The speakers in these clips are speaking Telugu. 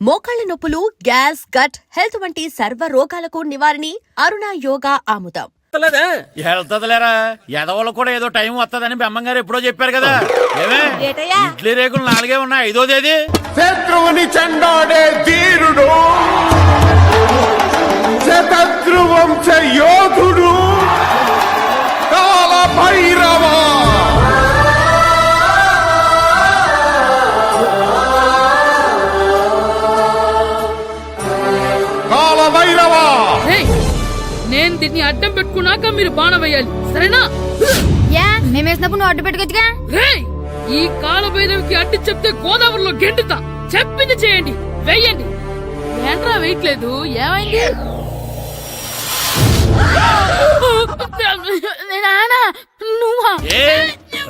మోకాళ్ల నొప్పులు, గ్యాస్, గట్ హెల్త్ వంటి సర్వ రోగాలకు నివారణి అరుణ యోగా ఆముదం. వెళ్తలేరా ఎదవలు కూడా ఏదో టైం వస్తుందని బెమ్మంగారు ఎప్పుడో చెప్పారు కదా. ఏమే ఇడ్లీ రేకులు 4 ఉన్నాయి, 5వ తేదీ. శత్రువుని చెండాడే ధీరుడు, శతద్రు వంశ యోధుడు కాల భైరవ. కాల భైరవ, నేను దీన్ని అడ్డం పెట్టుకున్నాక మీరు బాణం వేయాలి, సరేనా? మేమేసినప్పుడు నువ్వు అడ్డు పెట్టుకోవచ్చుగా. ఈ కాలభైరవికి అడ్డు చెప్తే గోదావరిలో గెంటుతా. చెప్పింది చేయండి, వెయ్యండి. ఏంట్రా వెయ్యట్లేదు, ఏమైంది? నువ్వా?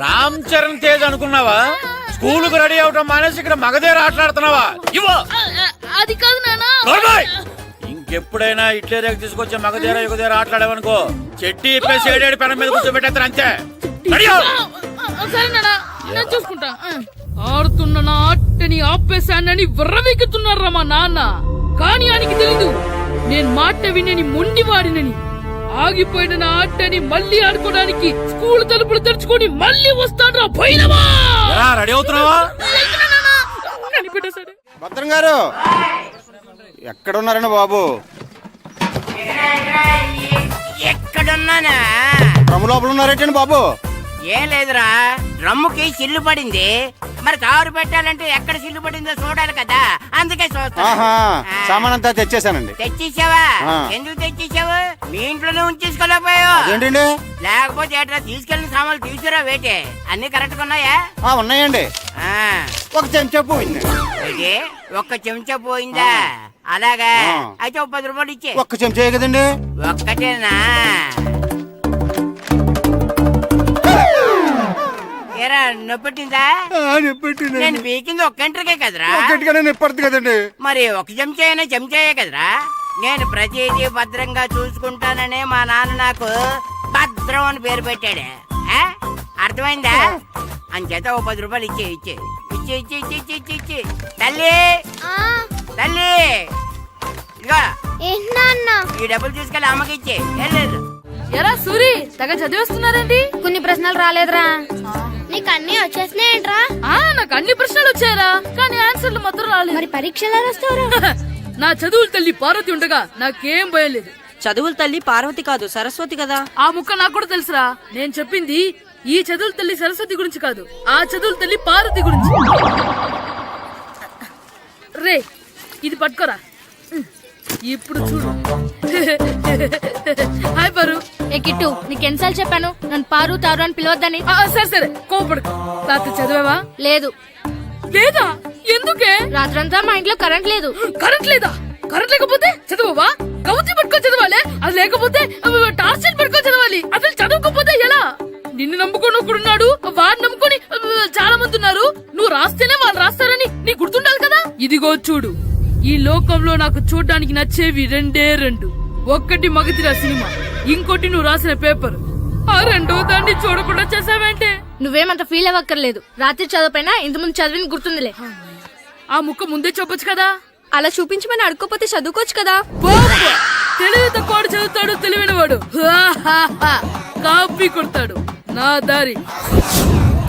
రామ్ చరణ్ తేజ్ అనుకున్నావా? స్కూల్ కు రెడీ అవటం మానేసి ఇక్కడ మగధేర ఆటలాడుతున్నావా? అది కాదు నానా. ఇంకెప్పుడైనా ఇట్లే రేపు తీసుకొచ్చే మగధేర యుగధేర ఆటలాడేవనుకో చెట్టి ఇప్పేసి 7 పెనం మీద కూర్చోబెట్టేస్తారు అంతే. సరే నానా, నేను చూసుకుంటా. ఆడుతున్న నా ఆటని ఆపేశానని విర్రవీగుతున్నారా మా నాన్న. కానీ ఆయనకి తెలీదు నేను మాట వినని మొండివాడినని. ఆగిపోయిన నా ఆటని మళ్ళీ ఆడుకోవడానికి స్కూల్ తలుపులు తెరుచుకొని మళ్ళీ వస్తాడ్రా భైరవా. రెడీ అవుతున్నావా? కనిపెట్టేశాడు. భద్రం గారు ఎక్కడున్నారండి బాబు? ఎక్కడున్నానా? డ్రమ్ లోపల ఉన్నారేటండి బాబు? ఏం లేదురా, డ్రమ్ముకి సిల్లు పడింది. మరి కారు పెట్టాలంటే ఎక్కడ సిల్లు పడిందో చూడాలి కదా, అందుకే సామాన్ అంతా తెచ్చేసానండి. తెచ్చేసావా? ఎందుకు తెచ్చేసావు? మీ ఇంట్లోనే ఉంచేసుకోలేకపోయావు ఏంటండి? లేకపోతే ఎట్లా తీసుకెళ్లిన సామాన్లు తీసుకురా వేటే. అన్ని కరెక్ట్ గా ఉన్నాయా? ఉన్నాయండి. ఒక చెంచా పోయింది. ఒక్క చెంచా పోయిందా? అలాగా, అయితే 10 రూపాయలు ఇచ్చే. ఒక్క చెంచా కదండి? ఒక్కటేనా? ఏరా నొప్పెట్టిందా? నేను పీకింది ఒక్క గంటకే కదరా. నొప్పడుతుంది కదండి. మరి ఒక చెంచా అయినా చెంచాయే కదరా. నేను ప్రతిదీ భద్రంగా చూసుకుంటాననే మా నాన్న నాకు భద్రం అని పేరు పెట్టాడు. అర్థమైందా? అంచేత 10 రూపాయలు ఇచ్చే. తల్లి తల్లి, ఇదిగో ఈ డబ్బులు తీసుకెళ్ళి అమ్మకి ఇచ్చే. ఎరా సూరి, తెగ చదివేస్తున్నారండి. కొన్ని ప్రశ్నలు రాలేదురా. నీకు అన్ని వచ్చేసినాయంట్రా? నాకు అన్ని ప్రశ్నలు వచ్చాయరా, కానీ ఆన్సర్లు మాత్రం రాలేదు. మరి పరీక్షలు వస్తావురా? నా చదువుల తల్లి పార్వతి ఉండగా నాకేం భయం లేదు. చదువుల తల్లి పార్వతి కాదు, సరస్వతి కదా. ఆ ముక్క నాకు కూడా తెలుసురా. నేను చెప్పింది ఈ చదువుల తల్లి సరస్వతి గురించి కాదు, ఆ చదువుల తల్లి పార్వతి గురించి. రే, ఇది పట్టుకోరా. ఇప్పుడు చూడు. హాయ్ పారు. ఏ కిట్టు, నీకు ఎన్నిసార్లు చెప్పాను నన్ను పారు తారు అని పిలవద్దని? సరే కోపడుకో. రాత్రి చదివావా? లేదు. లేదా? ఎందుకే? రాత్రంతా మా ఇంట్లో కరెంట్ లేదు. కరెంట్ లేదా? కరెంట్ లేకపోతే చదవవా? కవిత పట్టుకొని చదవాలి. అది లేకపోతే టార్చ్ పట్టుకొని చదవాలి. అసలు చదవకపోతే ఎలా? నిన్ను నమ్ముకొని ఒకడున్నాడు, వాడిని నమ్ముకొని చాలా మంది ఉన్నారు. నువ్వు రాస్తేనే వాళ్ళు రాస్తారని నీ గుర్తుండాలి కదా. ఇదిగో చూడు, ఈ లోకంలో నాకు చూడ్డానికి నచ్చేవి 2. ఒక్కటి మగతిరా సినిమా, ఇంకోటి నువ్వు రాసిన పేపర్. ఆ 2వ దాన్ని చూడకుండా చేసావేంటే? నువ్వేమంత ఫీల్ అవ్వక్కర్లేదు. రాత్రి చదవపోయినా ఇంతకుముందు చదివిన గుర్తుందిలే. ఆ ముక్క ముందే చెప్పొచ్చు కదా. అలా చూపించమని అడుక్కోపోతే చదువుకోవచ్చు కదా. తెలివి తక్కువ చదువుతాడు, తెలివైన వాడు కాపీ కొడతాడు. నా దారి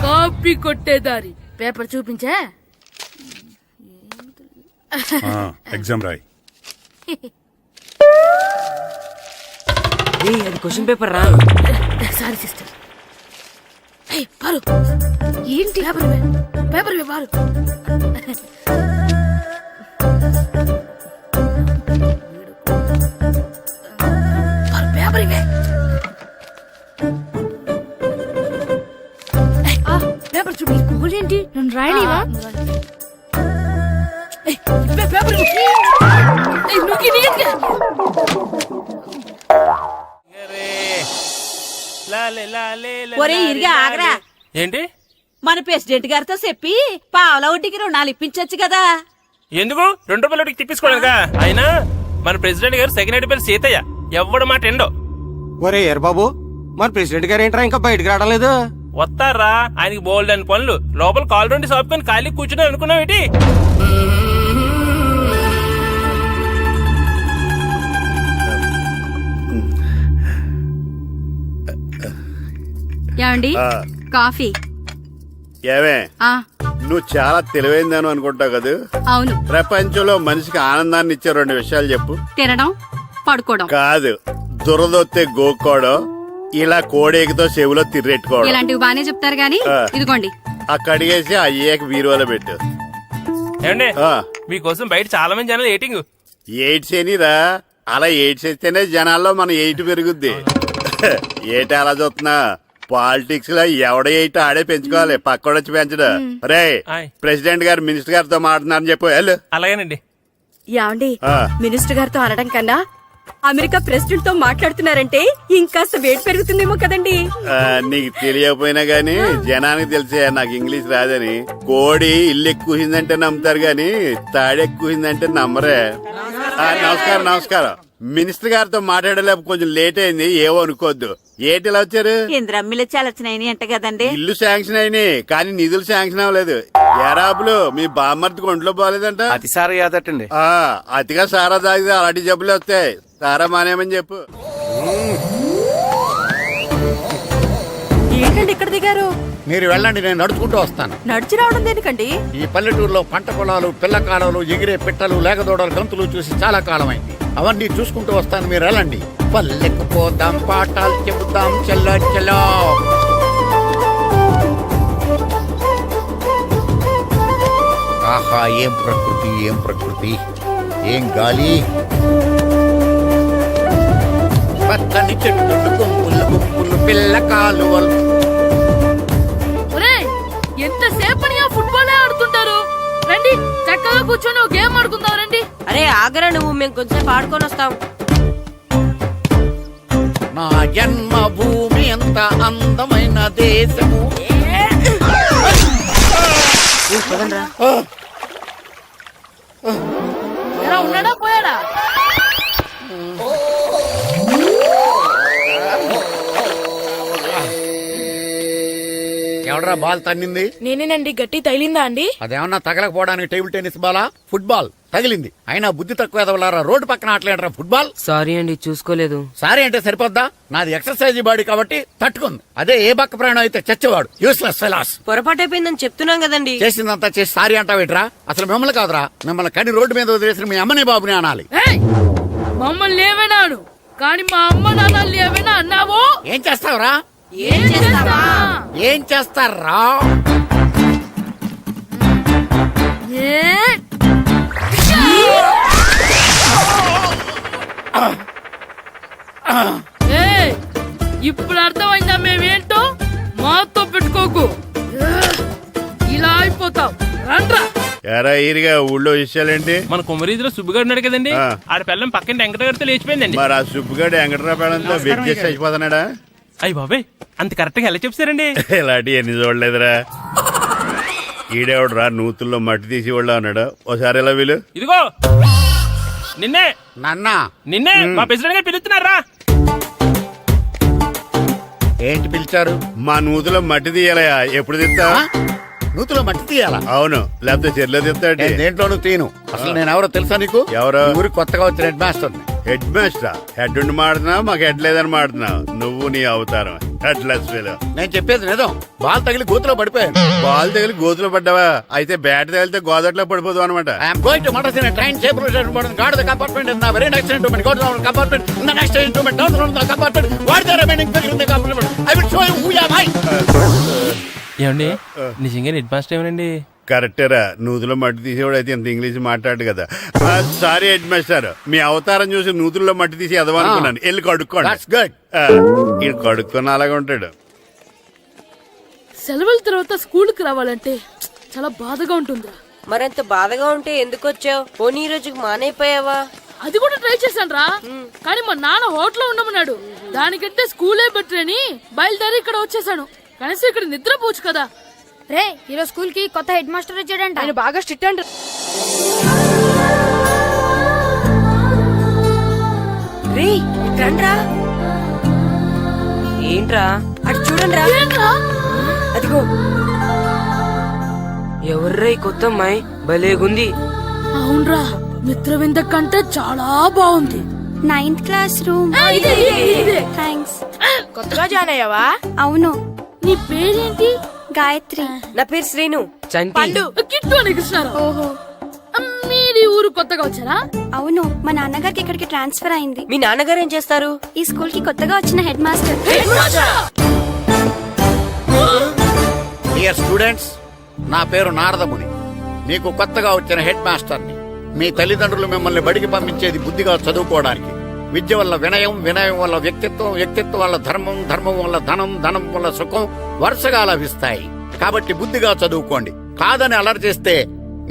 కాపీ కొట్టే దారి. పేపర్ చూపించా? ఎగ్జామ్ రాయి. అది క్వశ్చన్ పేపర్ రా. Sorry sister. పారు, ఏంటి పేపర్ పారు. పేపర్ ఇవే. పేపర్ చూపి. స్కూల్ ఏంటి? నన్ను రాయనివా? పేపర్ ఒరే ఇరిగా ఆగరా. ఏంటి? మన ప్రెసిడెంట్ గారితో చెప్పి పావలా వడ్డీకి రుణాలు ఇప్పించొచ్చు కదా. ఎందుకు? 2 రూపాయల వడ్డీకి తిప్పించుకోలేదుగా. అయినా మన ప్రెసిడెంట్ గారు సెకండ్ పేరు సీతయ్య, ఎవ్వడు మాట ఎండో. ఒరే ఎర్ బాబు, మన ప్రెసిడెంట్ గారు ఏంట్రా ఇంకా బయటకు రావడం లేదు? వస్తారా, ఆయనకి బోల్డ్ అని పనులు. లోపల కాల్ 2 సాపుకొని ఖాళీ కూర్చుని అనుకున్నావు ఏంటి? ఏమండి ఆ, కాఫీ ఏమే ఆ నువ్వు చాలా తెలివైందని అనుకుంటావు కదా. అవును. ప్రపంచంలో మనిషికి ఆనందాన్ని ఇచ్చే 2 విషయాలు చెప్పు. తినడం పడుకోవడం. కాదు, దురదొత్తే గోక్కోవడం, ఇలా కోడేకితో చెవిలో తిర్రెట్టుకోవడం. ఇలాంటివి బానే చెప్తారు గాని ఆ. ఇదిగోండి. ఆ కడిగేసి అయ్యాక బీరువాలో పెట్టు. ఏమండి ఆ, మీకోసం బయట చాలా మంది జనాలు ఏటింగ్. ఎయిడ్స్ ఏనిరా, అలా ఎయిడ్స్ ఇస్తేనే జనాల్లో మన ఎయిట్ పెరుగుద్ది. ఏటి అలా చూస్తున్నా, పాలిటిక్స్ లో ఎవడ ఎయిట్ ఆడే పెంచుకోవాలి, పక్కడొచ్చి పెంచడం. రే, ఆయ్. ప్రెసిడెంట్ గారు మినిస్టర్ గారితో మాట్లాడుతున్నారని చెప్పు. వెళ్ళు. అలాగేనండి. యాండి ఆ. మినిస్టర్ గారితో అనడం కన్నా అమెరికా ప్రెసిడెంట్ తో మాట్లాడుతున్నారంటే ఇంకాస్త వేడి పెరుగుతుందేమో కదండి. ఆ, నీకు తెలియకపోయినా గానీ జనానికి తెలిసే నాకు ఇంగ్లీష్ రాదని. కోడి ఇల్లు ఎక్కువసిందంటే నమ్ముతారు గాని తాడెక్కువసిందంటే నమ్మరే. ఆ, నమస్కారం నమస్కారం. మినిస్టర్ గారితో మాట్లాడలేక కొంచెం లేట్ అయింది, ఏవో అనుకోవద్దు. ఏటి ఇలా వచ్చారు? ఇంద్రమ్మిల చాలచ్చినాయని అంట కదండి. ఇల్లు శాంక్షన్ అయినాయి కానీ నిధులు శాంక్షన్ అవ్వలేదు. ఎరాబులు మీ బామ్మర్తికి ఒంట్లో పోలేదంట. అతిసారి యాదటండి. ఆ, అతిగా సారా తాగితే అలాంటి జబ్బులు వస్తాయి. సారా మానేమని చెప్పు. ఏంటండి ఇక్కడ దిగారు? మీరు వెళ్ళండి, నేను నడుచుకుంటూ వస్తాను. నడిచి రావడం దేనికండి? ఈ పల్లెటూరులో పంట పొలాలు, పిల్ల కాలువలు, ఎగిరే పిట్టలు, లేకదోడలు, గంతులు చూసి చాలా కాలమైంది. అవన్నీ చూసుకుంటూ వస్తాను, మీరు వెళ్ళండి. పల్లెకు పోదాం, పాఠాలు చెబుతాం, చల్లో చల్లో. ఆహా, ఏం ప్రకృతి, ఏం ప్రకృతి, ఏం గాలి. పచ్చని చెట్లు, గుంపులు గుంపులు, పిల్ల కాలువలు. ఒరేయ్, ఎంతసేపని ఆ ఫుట్బాల్ ఆడుతుంటారు. రండి చక్కగా కూర్చొని ఒక గేమ్ ఆడుకుందాం రండి. అరే ఆగరా నువ్వు, మేము కొంచెం ఆడుకొని వస్తాం. నా జన్మభూమి ఎంత అందమైన దేశము. ఎలా ఉన్నాడా పోయాడా? ఎవడరా బాల్ తన్నింది? నేనేనండి. గట్టి తగిలిందా అండి? అదేమన్నా తగలకపోవడానికి టేబుల్ టెన్నిస్ బాలా, ఫుట్బాల్ తగిలింది. అయినా బుద్ధి తక్కువ ఎదవలారా, రోడ్డు పక్కన ఆటలేడరా ఫుట్బాల్. సారీ అండి, చూసుకోలేదు. సారీ అంటే సరిపోద్దా? నాది ఎక్సర్సైజ్ బాడీ కాబట్టి తట్టుకుంది. అదే ఏ బక్క ప్రాణం అయితే చచ్చేవాడు. Useless fellas. పొరపాటు అయిపోయిందని చెప్తున్నాం కదండి. చేసిందంతా చేసి సారీ అంటావేట్రా? అసలు మిమ్మల్ని కాదురా, మిమ్మల్ని కని రోడ్డు మీద వదిలేసిన మీ అమ్మని బాబుని అనాలి. ఏయ్, మమ్మల్ని ఏమైనాను కానీ మా అమ్మ నాన్నల్ని ఏమైనా అన్నావో? ఏం చేస్తావురా? ఏం చేస్తావా? ఏం చేస్తారా? ఏయ్, ఇప్పుడు అర్థమైందా మేమేంటో? మాతో పెట్టుకోకు, ఇలా అయిపోతావు. రండ్రా. ఎరా ఈరిగా ఊళ్ళో విషయాలేంటి? మన కుమరీధిలో సుబ్బుగాడు ఉన్నాడు కదండి, ఆ. ఆడ పిల్లం పక్కన వెంకటగారితో లేచిపోయిందండి. మరి ఆ సుబ్బుగాడు వెంకటరాపేడంతో వెయిట్ చేసి అయిపోతున్నాడా? అయ్యి బాబాయ్, అంత కరెక్ట్ గా ఎలా చెప్తారండి? ఇలాంటి ఎన్ని చూడలేదురా. ఈడేవడరా నూతుల్లో మట్టి తీసి వాళ్ళు అన్నాడు. ఓసారి ఎలా వీలు. ఇదిగో నిన్నే నాన్నా, నిన్నే మా ప్రెసిడెంట్ గారు పిలుస్తున్నారా? ఏంటి పిలిచారు? మా నూతులో మట్టి తీయాలయా, ఎప్పుడు తీస్తా? నూతులో మట్టి తీయాలా? అవును, లేకపోతే చెర్లో తీస్తాడు. నేను దేంట్లోనూ తీను. అసలు నేను ఎవరో తెలుసా నీకు? ఎవరు? ఈ ఊరికి కొత్తగా వచ్చిన head master. Head master? Head ఉండి మాడుతున్నావు, మాకు హెడ్ లేదని మాడుతున్నావు. నువ్వు నీ అవతారం హెడ్ లెస్ ఫెలో. నేను చెప్పేది నిజం. బాల్ తగిలి గోతులో పడిపోయాను. బాల్ తగిలి గోతులో పడ్డావా? అయితే బ్యాట్ తగిలితే గోదట్లో పడిపోదు అనమాట. I'm going to modus in a train shape god the compartment in very next instrument go down compartment in the next instrument down the compartment what the remaining figure in the compartment I will show you who you are I. ఏమండి నిజంగా హెడ్ మాస్టర్ ఏమనండి? కరెక్టేరా, నూతులో మట్టి తీసేవాడు అయితే ఇంత ఇంగ్లీష్ మాట్లాడు కదా. సారీ హెడ్ మాస్టర్, మీ అవతారం చూసి నూతుల్లో మట్టి తీసి ఎదవనుకున్నాను. వెళ్ళి కడుక్కోండి. That's good. ఈయన కడుక్కొని అలాగే ఉంటాడు. సెలవుల తర్వాత స్కూల్ కి రావాలంటే చాలా బాధగా ఉంటుందిరా. మరంత బాధగా ఉంటే ఎందుకు వచ్చావు? పోనీ ఈ రోజుకి మానైపోయావా? అది కూడా ట్రై చేశాను రా, కానీ మా నాన్న హోటల్లో ఉండమన్నాడు. దానికంటే స్కూలే బెటర్ అని బయలుదేరి ఇక్కడ వచ్చేసాను. కనీసం ఇక్కడ నిద్రపోవచ్చు కదా. రే ఈరోజు స్కూల్ కి కొత్త హెడ్ మాస్టర్ వచ్చాడంట. ఆయన బాగా స్ట్రిక్ట్ అంట. రే రండ్రా. ఏంట్రా అటు చూడండిరా. ఏంట్రా? అదిగో ఎవర్రా ఈ కొత్త అమ్మాయి, భలేగుంది. అవునరా, మిత్రవింద కంటే చాలా బాగుంది. 9th class room. ఇదే. థ్యాంక్స్. కొత్తగా జాయిన్ అయ్యావా? అవును. నీ పేరేంటి? గాయత్రి. నా పేరు శ్రీను. పండు. కిట్టు అని కృష్ణారావు. ఓహో. మీరు ఊరు కొత్తగా వచ్చారా? అవును, మా నాన్నగారికి ఇక్కడికి ట్రాన్స్ఫర్ అయింది. మీ నాన్నగారు ఏం చేస్తారు? ఈ స్కూల్ కి కొత్తగా వచ్చిన హెడ్ మాస్టర్. డియర్ స్టూడెంట్స్, నా పేరు నారదముని. మీకు కొత్తగా వచ్చిన హెడ్ మాస్టర్ని. మీ తల్లిదండ్రులు మిమ్మల్ని బడికి పంపించేది బుద్ధిగా చదువుకోవడానికి. విద్య వల్ల వినయం, వినయం వల్ల వ్యక్తిత్వం, వ్యక్తిత్వం వల్ల ధర్మం, ధర్మం వల్ల ధనం, ధనం వల్ల సుఖం వరుసగా లభిస్తాయి. కాబట్టి బుద్ధిగా చదువుకోండి. కాదని అలర్ చేస్తే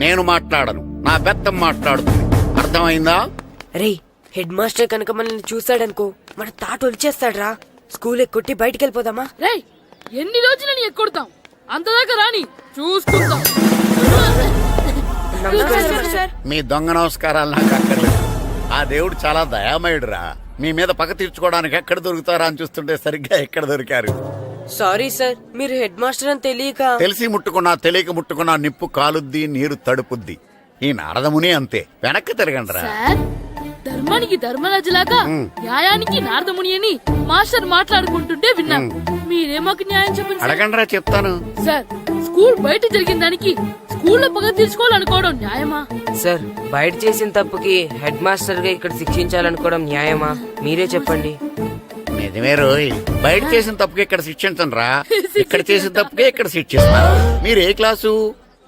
నేను మాట్లాడను, నా బెత్తం మాట్లాడుతుంది. అర్థమైందా? రే, హెడ్ మాస్టర్ కనుక మనల్ని చూసాడనుకో మన తాట వచ్చేస్తాడ్రా. స్కూల్ ఎక్కొట్టి బయటికి వెళ్ళిపోదామా? రేయ్, ఎన్ని రోజులని ఎక్కొడతాం? అంతదాకా రాని చూసుకుందాం. మీ దొంగ నమస్కారాలు నాకు అక్కర్లేదు. ఆ దేవుడు చాలా దయామయుడురా. మీ మీద పగ తీర్చుకోవడానికి ఎక్కడ దొరుకుతారా అని చూస్తుంటే సరిగ్గా ఎక్కడ దొరికారు. సారీ సార్, మీరు హెడ్ మాస్టర్ అని తెలియక. తెలిసి ముట్టుకున్నా తెలియక ముట్టుకున్నా నిప్పు కాలుద్ది, నీరు తడుపుద్ది. ఈ నారదముని అంతే. వెనక్కి తిరగండిరా. సార్, ధర్మానికి ధర్మరాజులాగా న్యాయానికి నారదముని అని మాస్టర్ మాట్లాడుకుంటుంటే విన్నాం. మీరే మాకు న్యాయం చెప్పండి సార్. అడగండిరా, చెప్తాను. సార్, స్కూల్ బయట జరిగిన దానికి స్కూల్లో పగ తీర్చుకోవాలనుకోవడం న్యాయమా? సార్, బయట చేసిన తప్పుకి హెడ్ మాస్టర్ గా ఇక్కడ శిక్షించాలనుకోవడం న్యాయమా? మీరే చెప్పండి. నిజమే రోయ్, బయట చేసిన తప్పుకి ఇక్కడ శిక్షించను రా. ఇక్కడ చేసిన తప్పుకే ఇక్కడ శిక్షిస్తాను. మీరు ఏ క్లాసు?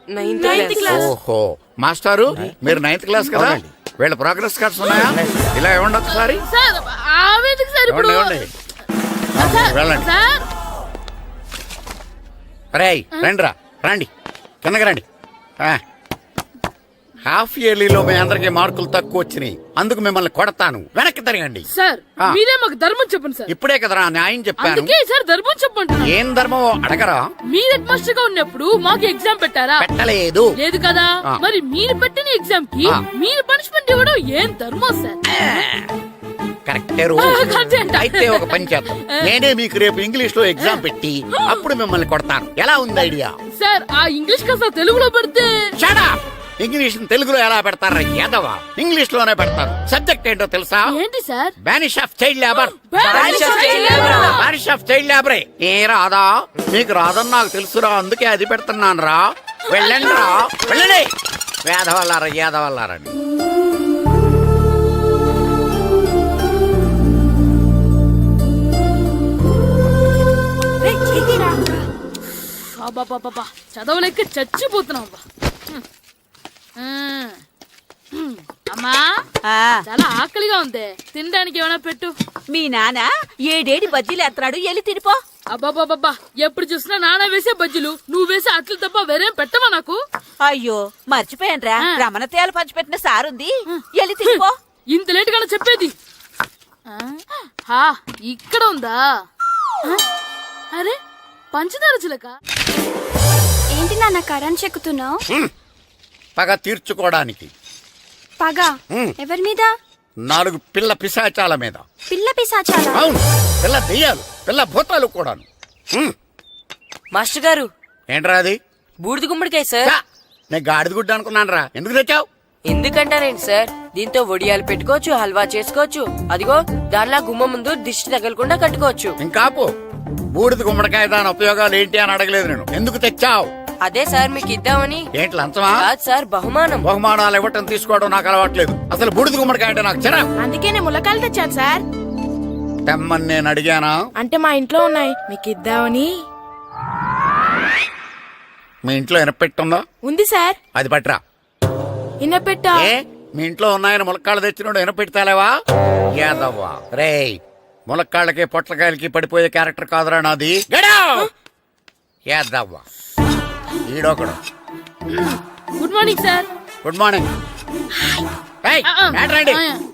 9th class. ఓహో, మాస్టారు మీరు 9th క్లాస్ కదా? వీళ్ళ ప్రోగ్రెస్ కార్డ్స్ ఉన్నాయా? ఇలా ఇవ్వండి ఒకసారి. సార్, ఆవేదక సార్ ఇప్పుడు. ఇవ్వండి. వెళ్ళండి. సార్, రేయ్ రండిరా, రండి కిందకి రండి. హాఫ్ ఇయర్లీలో మీ అందరికి మార్కులు తక్కువ వచ్చినాయి, అందుకు మిమ్మల్ని కొడతాను. వెనక్కి తిరగండి. సార్ మీరే మాకు ధర్మం చెప్పండి సార్. ఇప్పుడే కదరా న్యాయం చెప్పాను. అందుకే సార్ ధర్మం చెప్పంటున్నా. ఏం ధర్మం అడగరా? మీరు హెడ్ మాస్టర్ గా ఉన్నప్పుడు మాకు ఎగ్జామ్ పెట్టారా? పెట్టలేదు. లేదు కదా. మరి మీరు పెట్టిన ఎగ్జామ్ కి మీరు పనిష్మెంట్ ఇవ్వడం ఏం ధర్మం సార్? కరెక్టే రో. అయితే ఒక పని చేద్దాం, నేనే మీకు రేపు ఇంగ్లీష్ లో ఎగ్జామ్ పెట్టి అప్పుడు మిమ్మల్ని కొడతాను. ఎలా ఉంది ఐడియా? సార్, ఆ ఇంగ్లీష్ కాస్త తెలుగులో పెడితే. Shut up! ఇంగ్లీష్ తెలుగులో ఎలా పెడతారా యాదవా? ఇంగ్లీష్ లోనే పెడతారు. సబ్జెక్ట్ ఏంటో తెలుసా? ఏంటి sir? Banish of child labour. Banish of child లేబరే. ఏ రాదా? మీకు రాదని నాకు తెలుసురా, అందుకే అది పెడుతున్నాను రా. వెళ్ళండి రా, వెళ్ళండి. వేదవల్లారా, యాదవల్లారండి. చదవలేక చచ్చిపోతున్నాం. అమ్మా, చాలా ఆకలిగా ఉంది, తినడానికి ఏమైనా పెట్టు. మీ నాన్న ఏడేడి బజ్జీలు ఎత్తాడు, ఎల్లి తినిపో. అబ్బాబాబా, ఎప్పుడు చూసినా నాన్న వేసే బజ్జీలు, నువ్వు వేసే అట్లు తప్ప వేరేం పెట్టవా నాకు? అయ్యో మర్చిపోయానురా, రమణ తేలు పంచిపెట్టిన సారుంది, ఎల్లి తినిపో. ఇంత లేట్ గా చెప్పేది. ఇక్కడ ఉందా? అరే, పంచదార చిలక. ఏంటి నాన్న కరెంట్ చెక్కుతున్నావు? పగ తీర్చుకోవడానికి. పగ ఎవరి మీద? 4 పిల్ల పిశాచాల మీద. పిల్ల పిశాచాల? అవును, పిల్ల దెయ్యాలు, పిల్ల భూతాలు కూడాను. మాస్టర్ గారు, ఏంట్రా అది? బూడిద గుమ్మడికాయ సార్. నేను గాడిద గుడ్డ అనుకున్నాను రా. ఎందుకు తెచ్చావు? ఎందుకంటారేంటి సార్, దీంతో వడియాలు పెట్టుకోవచ్చు, హల్వా చేసుకోవచ్చు. అదిగో దానిలా గుమ్మ ముందు దిష్టి తగలకుండా కట్టుకోవచ్చు. ఇంకాపు, బూడిద గుమ్మడికాయ దాని ఉపయోగాలు ఏంటి అని అడగలేదు నేను. ఎందుకు తెచ్చావు? అదే సార్ మీకు ఇద్దామని. ఏంటి లంచమా? కాదు సార్, బహుమానం. బహుమానాలు ఇవ్వటం తీసుకోవడం నాకు అలవాట్లేదు. అసలు బూడిద గుమ్మడికాయ అంటే నాకు చిరా. అందుకే నేను ములకాయలు తెచ్చాను సార్. తెమ్మని నేను అడిగానా? అంటే మా ఇంట్లో ఉన్నాయి, మీకు ఇద్దామని. మీ ఇంట్లో ఎనపెట్టుందా? ఉంది సార్. అది పట్రా. ఇన్నపెట్టా? ఏ, మీ ఇంట్లో ఉన్నాయని ములక్కాళ్ళు తెచ్చినోడు ఎనపెడతాలేవా? యాదవ్వా రేయ్, ములక్కాళ్ళకి పొట్లకాయలకి పడిపోయే క్యారెక్టర్ కాదురా నాది. యాదవ్వా ఈడొకడు. Good morning sir. Good morning.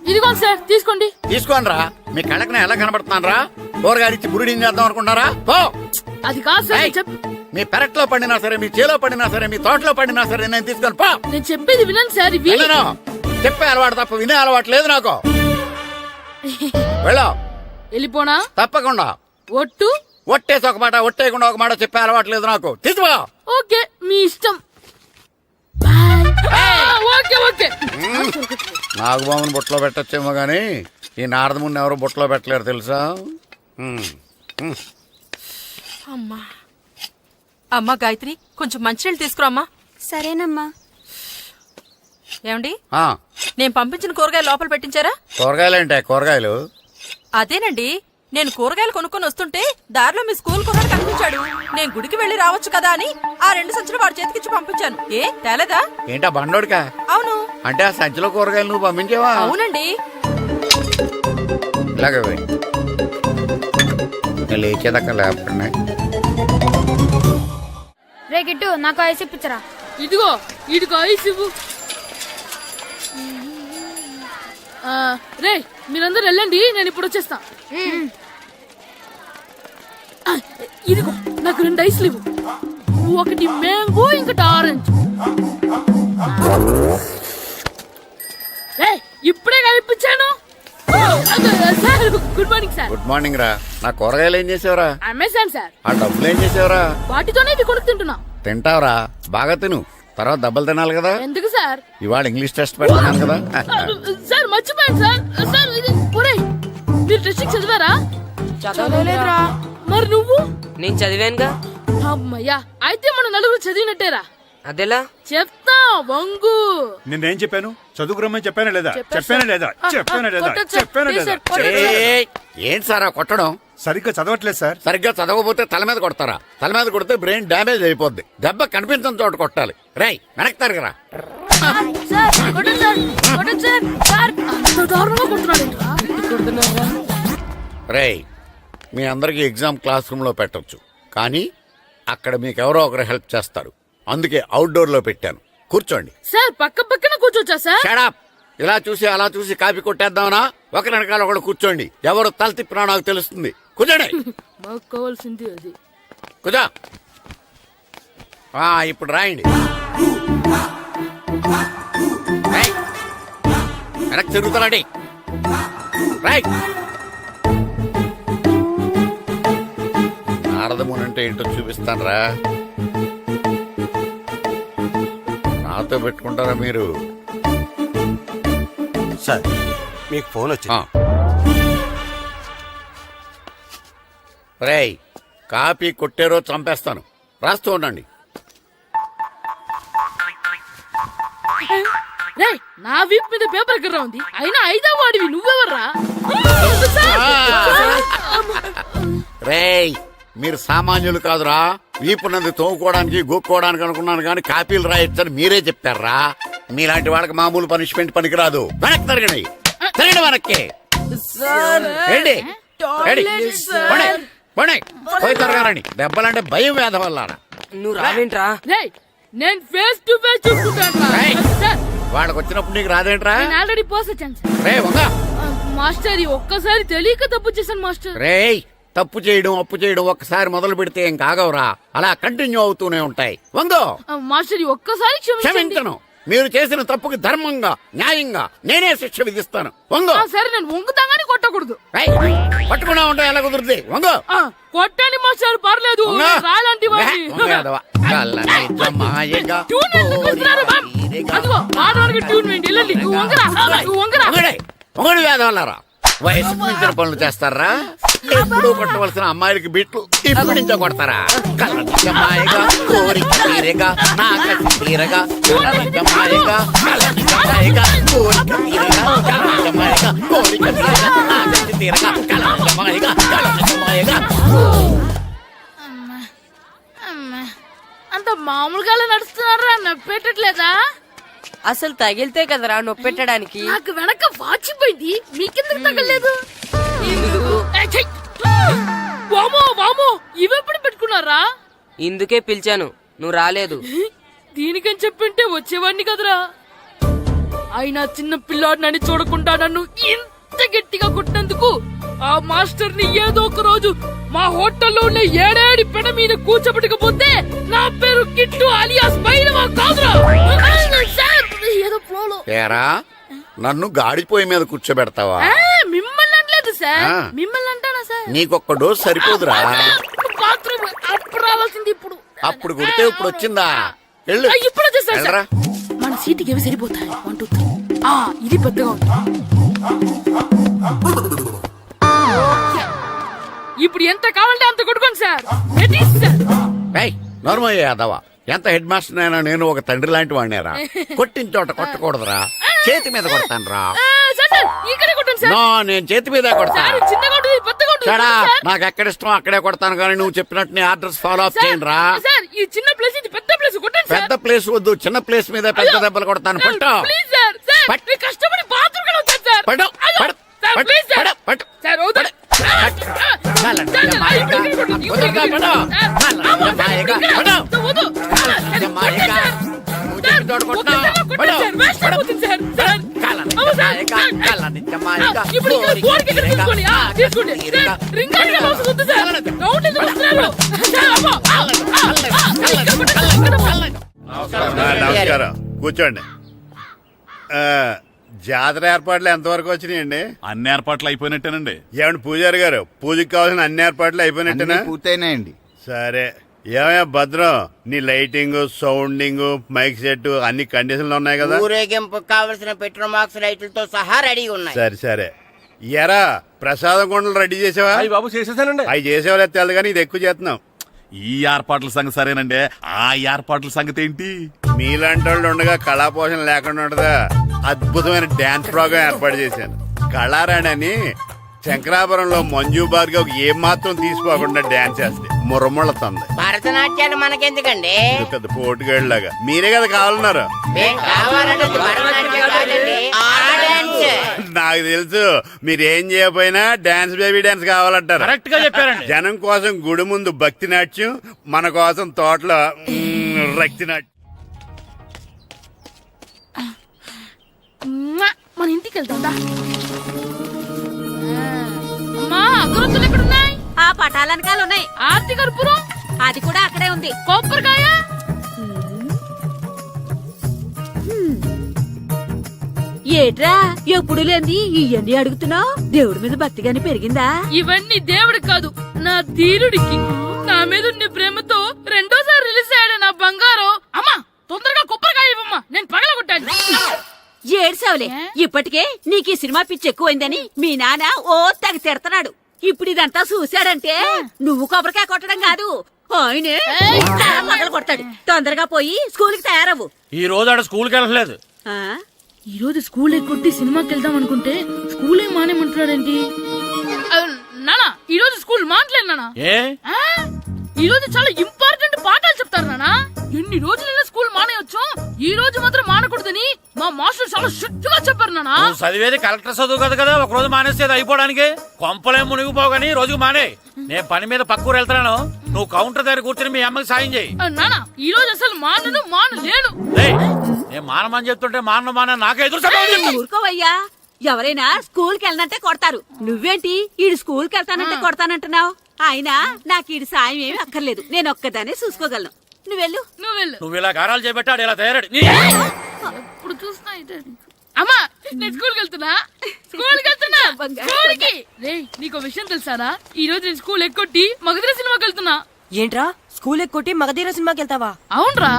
ఇదిగోండి సార్, తీసుకోండి. తీసుకోండి రా. మీ కళ్ళకి నేను ఎలా కనబడుతున్నాను రా? కూరగాయలిచ్చి బురిడింగ్ చేద్దాం అనుకుంటారా? పో. అది కాదు సార్. మీ పెరట్లో పండినా సరే, మీ చేలో పండినా సరే, మీ తోటలో పండినా సరే నేను తీసుకొని పో. నేను చెప్పేది వినండి సార్. చెప్పే అలవాటు తప్ప వినే అలవాటు లేదు నాకు. వెళ్ళా. వెళ్ళిపోనా? తప్పకుండా. ఒట్టు? ఒట్టేసి ఒక మాట, ఒట్టేయకుండా ఒక మాట చెప్పే అలవాటు లేదు నాకు. తీసుకో. ఓకే, మీ ఇష్టం. Okay okay. నాగబాబుని బొట్లో పెట్టచ్చేమో గాని ఈ నారదముని ఎవరు బొట్లో పెట్టలేరు తెలుసా? అమ్మా. అమ్మా గాయత్రి కొంచెం మంచినీళ్ళు తీసుకురామ్మా. సరేనమ్మా. ఏమండి ఆ, నేను పంపించిన కూరగాయలు లోపల పెట్టించారా? కూరగాయలేంటే కూరగాయలు? అదేనండి, నేను కూరగాయలు కొనుక్కొని వస్తుంటే దారిలో మీ స్కూల్ కుర్రాడు కనిపించాడు. నేను గుడికి వెళ్లి రావచ్చు కదా అని ఆ 2 సంచులు వాడి చేతికిచ్చి పంపించాను. ఏ తేలేదా? ఏంటా బండోడికా? అవును. అంటే ఆ సంచిలో కూరగాయలు నువ్వు పంపించావా? అవునండి. ఇలాగే పోయి. నేను లేచేదాకా లేకపోయినా రే గిట్టు నాకు ఐస్ ఇప్పించరా. ఇదిగో ఇదిగో ఐస్ ఇవ్వు. రే మీరందరూ వెళ్ళండి, నేను ఇప్పుడు వచ్చేస్తా. ఇదిగో నాకు 2 ఐస్లు ఇవ్వు. ఒకటి మ్యాంగో ఇంకటి ఆరెంజ్. ఇప్పుడే కనిపించాను. Sir good morning sir. Good morning రా. నా కూరగాయలు ఏం చేసావురా? Amazon sir. ఆ డబ్బులు ఏం చేసావురా? వాటితోనే ఇవి కొనుక్కు తింటున్నా. తింటావురా, బాగా తిను. తర్వాత దెబ్బలు తినాలి కదా. ఎందుకు సార్? ఇవాళ ఇంగ్లీష్ టెస్ట్ పెడుతున్నాను కదా. సార్ మర్చిపోయాను సార్. సార్ ఇది ఒరేయ్, మీరు టెస్టింగ్ చదివారా? చదవలేదురా. మరి నువ్వు? నేను చదివానుగా. అమ్మయ్యా, అయితే మనం నలుగురు చదివినట్టేరా. అదెలా? చెప్తా వంగు. నిన్నేం చెప్పాను? చదువుకురమ్మని చెప్పానా లేదా? చెప్పానా లేదా? చెప్పానా లేదా? కొట్టొచ్చు సార్. చెప్పానా ప్లీజ్ లేదా? సార్, ఏయ్, ఏంటి సార్ ఆ కొట్టడం? సరిగ్గా చదవట్లేదు సార్. సరిగ్గా చదవకపోతే తల మీద కొడతారా? తల మీద కొడితే బ్రెయిన్ డ్యామేజ్ అయిపోద్ది. దెబ్బ కనిపించని చోట కొట్టాలి. రేయ్ వెనక్కి తరగరా. సార్ కొట్టండి సార్, కొట్టండి సార్. సార్ అంత దారుణంగా కొడుతున్నాడేంట్రా? రేయ్, మీ అందరికీ ఎగ్జామ్ క్లాస్ రూమ్ లో పెట్టొచ్చు, కానీ అక్కడ మీకు ఎవరో ఒకరు హెల్ప్ చేస్తారు. అందుకే అవుట్డోర్ లో పెట్టాను. కూర్చోండి. సార్ పక్క పక్కన కూర్చోచ్చా సార్? షడప్. ఇలా చూసి అలా చూసి కాపీ కొట్టేద్దామనా? ఒకరి వెనకాల ఒకడు కూర్చోండి. ఎవరు తల తిప్పినా నాకు తెలుస్తుంది. కూర్చోండి. మాకు కావాల్సింది అది. కూర్చో. ఇప్పుడు రాయండి. రేయ్, వెనక్కి తిరుగుతారండి. రైట్. నారదముని అంటే ఏంటో చూపిస్తాను రా. నాతో పెట్టుకుంటారా మీరు? సార్ మీకు ఫోన్ వచ్చింది. రేయ్, కాపీ కొట్టారో చంపేస్తాను. రాస్తూ ఉండండి. రే నా వీప్ మీద పేపర్ ఎక్కడ ఉంది? అయినా 5వ వాడివి నువ్వెవర్రా? రేయ్, మీరు సామాన్యులు కాదురా. వీపున్నది తోముకోవడానికి గోక్కోవడానికి అనుకున్నాను, కానీ కాపీలు రాయొచ్చని మీరే చెప్పారా. మీలాంటి వాళ్ళకి మామూలు పనిష్మెంట్ పనికిరాదు. వెనక్కి తిరగండి. తిరగండి వెనక్కి. ఏంటి? పోయి తిరగారండి. దెబ్బలంటే భయం వేద వల్ల. నువ్వు రావేంట్రా? రే నేను ఫేస్ టు ఫేస్ చూసుకుంటాను. వాళ్ళకి వచ్చినప్పుడు నీకు రాదేంట్రా? నేను ఆల్రెడీ పోస్ వచ్చాను సార్. రే వంగ. మాస్టర్ ఒక్కసారి తెలియక తప్పు చేశాను మాస్టర్. రేయ్, తప్పు చేయడం అప్పు చేయడం ఒక్కసారి మొదలు పెడితే ఏం కాగవరా. అలా కంటిన్యూ అవుతూనే ఉంటాయి. వంగో. మాస్టర్ ఒక్కసారి క్షమించను. మీరు చేసిన తప్పుకి ధర్మంగా న్యాయంగా నేనే శిక్ష విధిస్తాను. వంగో. సరే నేను వంగుతాగానే కొట్టకూడదు. పట్టుకున్నా ఉంటా ఎలా కుదురుతుంది. వంగో. కొట్టండి మాస్టర్, పర్లేదు. రాలాంటి ట్యూన్ వేయండి. వెళ్ళండి. నువ్వు వంగరా. వంగడి వేద వల్లరా. వయసుకు మించిన పనులు చేస్తారా? ఎప్పుడు కొట్టవలసిన అమ్మాయిలకి బిట్లు ఇప్పుడు నుంచో కొడతారా? కలనిజమాయగా కోరిక తీరగా నాకసి తీరగా కలనిజమాయగా కలనిజమాయగా కోరిక తీరగా కలనిజమాయగా కోరిక తీరగా నాకసి తీరగా కలనిజమాయగా కలనిజమాయగా. అంత మామూలుగా నడుస్తున్నారా? నొప్పెట్టట్లేదా? అసలు తగిలితే కదరా నొప్పెట్టడానికి. నాకు వెనక వాచిపోయింది, మీకెందుకు తగలేదు? వామో వామో, ఇవెప్పుడు పెట్టుకున్నారా? ఇందుకే పిలిచాను, నువ్వు రాలేదు. దీనికని చెప్పింటే వచ్చేవాడిని కదరా. అయినా చిన్న పిల్లాడినని చూడకుండా నన్ను ఇంత గట్టిగా కొట్టినందుకు ఆ మాస్టర్ ని ఏదో ఒక రోజు మా హోటల్లో ఉన్న 7 పెడ మీద కూర్చోబెట్టకపోతే నా పేరు కిట్టు అలియాస్ బైరవా కాదురా. ఏదో ఫ్లోలో. ఏరా, నన్ను గాడిపోయి మీద కూర్చోబెడతావా? మిమ్మల్ని అనలేదు సార్. మిమ్మల్ని అంటానా సార్? నీకొక్క డోస్ సరిపోదురా. బాత్రూమ్ అప్పుడు రావాల్సింది ఇప్పుడు. అప్పుడు కొడితే ఇప్పుడు వచ్చిందా? వెళ్ళు. ఇప్పుడు వచ్చేసారు వెళ్ళరా. మన సీటుకి ఏవి సరిపోతాయి? 1 2 3. ఇది పెద్దగా ఉంది. ఇప్పుడు ఎంత కావాలంటే అంత కొట్టుకోండి సార్. నర్మయ్య యాదవ ఎంత హెడ్ మాస్టర్ అయినా నేను ఒక తండ్రి లాంటి వాడినేరా. కొట్టిన చోట కొట్టకూడదురా, చేతి మీద కొడతాను రా. సార్ సార్ ఇక్కడే కొట్టండి సార్. నో, నేను చేతి మీదే కొడతా. సార్ చిన్నగా ఉంటుంది పెద్దగా ఉంటుంది చడా, సార్. నాకు ఎక్కడ ఇష్టం అక్కడే కొడతాను, కానీ నువ్వు చెప్పినట్టు నీ ఆర్డర్స్ ఫాలో అప్ సార్, చేయండి రా. సార్ ఈ చిన్న ప్లేస్ ఇది పెద్ద ప్లేస్ కొట్టండి సార్. పెద్ద ప్లేస్ వద్దు, చిన్న ప్లేస్ మీద పెద్ద దెబ్బలు కొడతాను. సార్, పట్టు ప్లీజ్ సార్. సార్ పట్టు. మీరు కష్టపడి బాత్రూమ్ కూడా వచ్చారు సార్. పట్టు, అయ్యో, పట్టు, సార్ పట్టు, ప్లీజ్ సార్. పట్టు, పట్టు. సార్ వద్దు. నమస్కారం, కూర్చోండి. జాతర ఏర్పాట్లు ఎంతవరకు వచ్చినాయండి? అన్ని ఏర్పాట్లు అయిపోయినట్టేనండి. ఏమండి పూజారి గారు, పూజకి కావాల్సిన అన్ని ఏర్పాట్లు అయిపోయినట్టేనా? పూర్తయినాయండి. సరే. ఏమయ్యా భద్రం, నీ లైటింగ్, సౌండింగ్, మైక్ సెట్ అన్ని కండిషన్లు ఉన్నాయి కదా? ఊరేగింపు కావలసిన పెట్రోల్ మార్క్స్ లైట్లతో సహా రెడీ ఉన్నాయి. సరే సరే. ఎరా ప్రసాదం కొండలు రెడీ చేసావా? బాబు చేసేసానండి. అవి చేసేవాళ్ళు తెలదు కానీ ఇది ఎక్కువ చేస్తున్నాం. ఈ ఏర్పాట్ల సంగతి సరేనండి, ఆ ఏర్పాట్ల సంగతి ఏంటి? మీలాంటి వాళ్ళు ఉండగా కళాపోషణ లేకుండా ఉండదా? అద్భుతమైన డాన్స్ ప్రోగ్రాం ఏర్పాటు చేశాను. కళారాణి అని శంకరాపురంలో మంజు భార్గవ్ ఏం మాత్రం తీసుకోకుండా డాన్స్ చేస్తే మురముళ్ళతుంది. భరతనాట్యాలు మనకెందుకండి? ఇది పెద్ద పోటుగాళ్ళలాగా మీరే కదా కావాలన్నారు. మేం కావాలంటే భరతనాట్యం కాదండి, ఆ డాన్స్. నాకు తెలుసు మీరేం చేయకపోయినా డాన్స్ బేబీ డాన్స్ కావాలంటారు. కరెక్ట్ గా చెప్పారండి. జనం కోసం గుడి ముందు భక్తి నాట్యం, మన కోసం తోటలో రక్తి నాట్యం. మన ఇంటికి వెళ్తాం. అమ్మా అగరొత్తులు ఎక్కడున్నాయి? ఆ పటాలనకాలు ఉన్నాయి. ఆర్తి కర్పూరం అది కూడా అక్కడే ఉంది. కొబ్బరికాయ ఏట్రా ఎప్పుడు లేని ఇవన్నీ అడుగుతున్నావు? దేవుడి మీద భక్తి గాని పెరిగిందా? ఇవన్నీ దేవుడికి కాదు, నా ధీరుడికి. నా మీద ఉన్న ప్రేమతో రెండోసారి రిలీజ్ అయ్యాడు నా బంగారం. అమ్మా తొందరగా కొబ్బరికాయ ఇవ్వమ్మా, నేను పగలగొట్టాను. ఏడ్సావులే, ఇప్పటికే నీకు ఈ సినిమా పిచ్చి ఎక్కువైందని మీ నాన్న ఓ తెగ తిడతాడు. ఇప్పుడు ఇదంతా చూశాడంటే నువ్వు కొబ్బరికాయ కొట్టడం కాదు, ఆయనే పగల కొడతాడు. తొందరగా పోయి స్కూల్ కి తయారవు. ఈ రోజు ఆడ స్కూల్కి వెళ్ళలేదు. ఆ? ఈ రోజు స్కూల్ ఎక్కొట్టి సినిమాకి వెళ్దాం అనుకుంటే స్కూల్ ఏం మానేమంటున్నాడేంటి? నానా ఈ రోజు స్కూల్ మానట్లేదు నానా. ఈ రోజు చాలా ఇంపార్టెంట్ పాఠాలు చెప్తారు నానా. ఎన్ని రోజులైనా స్కూల్ మానేయొచ్చు, ఈ రోజు మాత్రం మానకూడదని మా మాస్టర్ చాలా స్ట్రిక్ట్ గా చెప్పారు నానా. చదివేది కలెక్టర్ చదువు కదా కదా, ఒక రోజు మానేసేది అయిపోవడానికి. కొంపలే మునిగిపోగాని రోజుకు మానే. నేను పని మీద పక్కూరు వెళ్తాను, నువ్వు కౌంటర్ దగ్గర కూర్చొని మీ అమ్మకి సాయం చేయి. నానా ఈ రోజు అసలు మానలేను. నేను మానమని చెప్తుంటే మాన నాకే ఎదురు. ఊరుకోవయ్యా, ఎవరైనా స్కూల్ కి వెళ్ళనంటే కొడతారు. నువ్వేంటి ఈడు స్కూల్ కి వెళ్తానంటే కొడతానంటున్నావు? అయినా నాకు ఈడు సాయం ఏమి అక్కర్లేదు, నేను ఒక్కదానే చూసుకోగలను. నువ్వెళ్ళు. నువ్వు ఇలా గారాలు చేపెట్టాడు ఇలా తయారాడు. ఇప్పుడు చూస్తా అమ్మా, నేను స్కూల్కి వెళ్తున్నా. స్కూల్కి రేయ్, నీకు విషయం తెలుసారా? ఈ రోజు నేను స్కూల్ ఎక్కొట్టి మగధీర సినిమాకి వెళ్తున్నా. ఏంట్రా స్కూల్ ఎక్కొట్టి మగధీర సినిమాకి వెళ్తావా? అవునరా,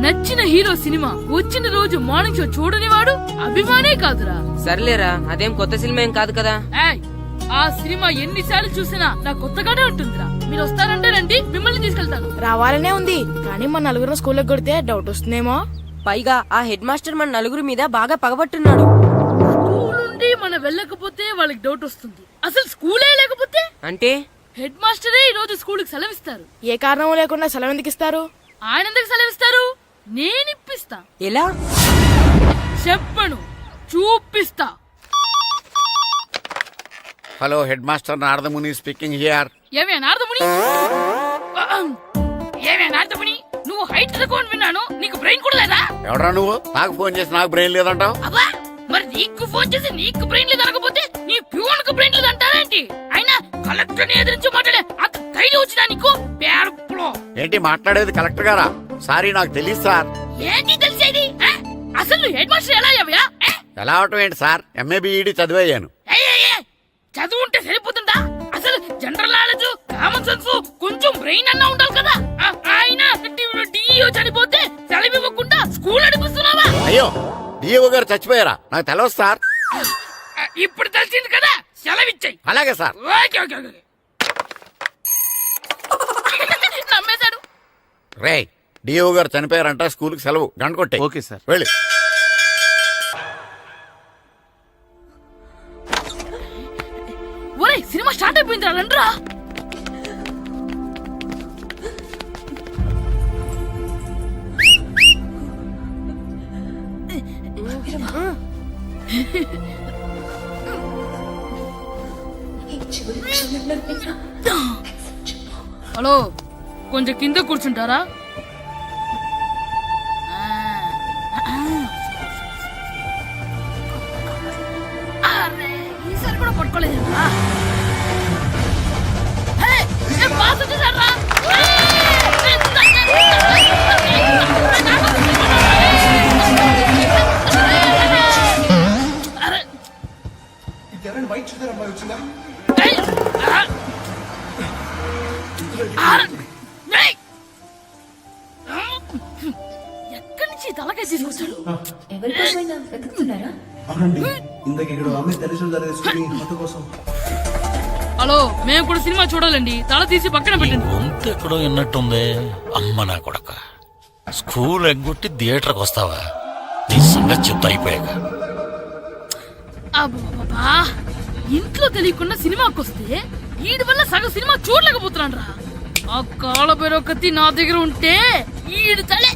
నచ్చిన హీరో సినిమా వచ్చిన రోజు మార్నింగ్ షో చూడని వాడు అభిమానే కాదురా. సర్లేరా, అదేం కొత్త సినిమా ఏం కాదు కదా. ఏయ్, ఆ సినిమా ఎన్నిసార్లు చూసినా నాకు కొత్తగానే ఉంటుందిరా. మీరు వస్తారంటే రండి, మిమ్మల్ని తీసుకెళ్తాను. రావాలనే ఉంది, కానీ మన నలుగురు స్కూల్లో కొడితే డౌట్ వస్తుందేమో. పైగా ఆ హెడ్ మాస్టర్ మన నలుగురి మీద బాగా పగబట్టున్నాడు. స్కూల్ నుండి మనం వెళ్ళకపోతే వాళ్ళకి డౌట్ వస్తుంది. అసలు స్కూలే లేకపోతే అంటే హెడ్ మాస్టరే ఈ రోజు స్కూల్కి సెలవిస్తారు. ఏ కారణం లేకుండా సెలవు ఎందుకు ఇస్తారు? ఆయన ఎందుకు సెలవిస్తారు? నేను ఇప్పిస్తా. ఎలా చెప్పను, చూపిస్తా. Hello, head master Naradamuni speaking here. ఏమే నారదముని, నువ్వు హైట్ తక్కువ విన్నాను, నీకు బ్రెయిన్ కూడా లేదా? ఎవడా నువ్వు? నాకు ఫోన్ చేసి నాకు బ్రెయిన్ లేదంటావు? అబ్బా, మరి నీకు ఫోన్ చేసి నీకు బ్రెయిన్ లేదు అనకపోతే నీ ప్యూన్ కు బ్రెయిన్ లేదు అంటారేంటి? అయినా కలెక్టర్ ని ఎదిరించి మాట్లాడే అంత ధైర్యం వచ్చినా నీకు? ఏంటి మాట్లాడేది? కలెక్టర్ గారా? సారీ, నాకు తెలియదు సార్. ఏంటి తెలిసేది? అసలు నువ్వు హెడ్ మాస్టర్ ఎలా అయ్యావా? ఎలా అవటం ఏంటి సార్, ఎంఏ బిఈడి చదివయ్యాను. చదువు ఉంటే సరిపోతుందా? అసలు జనరల్ నాలెడ్జ్, కామన్ సెన్స్, కొంచెం బ్రెయిన్ అన్నా ఉండాలి కదా. ఆయన డిఇఓ చనిపోతే సెలవు ఇవ్వకుండా స్కూల్ నడిపిస్తున్నావా? అయ్యో, డిఓ గారు చచ్చిపోయారా? నాకు తెలియదు సార్. ఇప్పుడు తెలిసింది కదా, సెలవు ఇచ్చాయి. అలాగే సార్. నమ్మేశాడు. రే డిఓ గారు చనిపోయారంట, స్కూల్కి సెలవు, గంట కొట్టే. Okay sir. వెళ్ళి. ఒరేయ్ సినిమా స్టార్ట్ అయిపోయిందిరా, రండ్రా. హలో, కొంచెం కింద కూర్చుంటారా? అరే, ఈసారి కూడా పట్టుకోలేదు. ఎక్కడి నుంచి తలకాయ తీసుకొచ్చాడు? హలో, మేము కూడా సినిమా చూడాలండి. తల తీసి పక్కన పెట్టండి. గొంతు ఎక్కడో విన్నట్టుంది. అమ్మ నా కొడక, స్కూల్ ఎగ్గొట్టి థియేటర్కి వస్తావా? నీ సంగతి చెప్తా అయిపోయాక. అబ్బా, ఇంట్లో తెలియకుండా సినిమాకి వస్తే వీడి వల్ల సగం సినిమా చూడలేకపోతున్నాను రా. ఆ కాళ్ళ బెరొకతి నా దగ్గర ఉంటే ఈడు తలే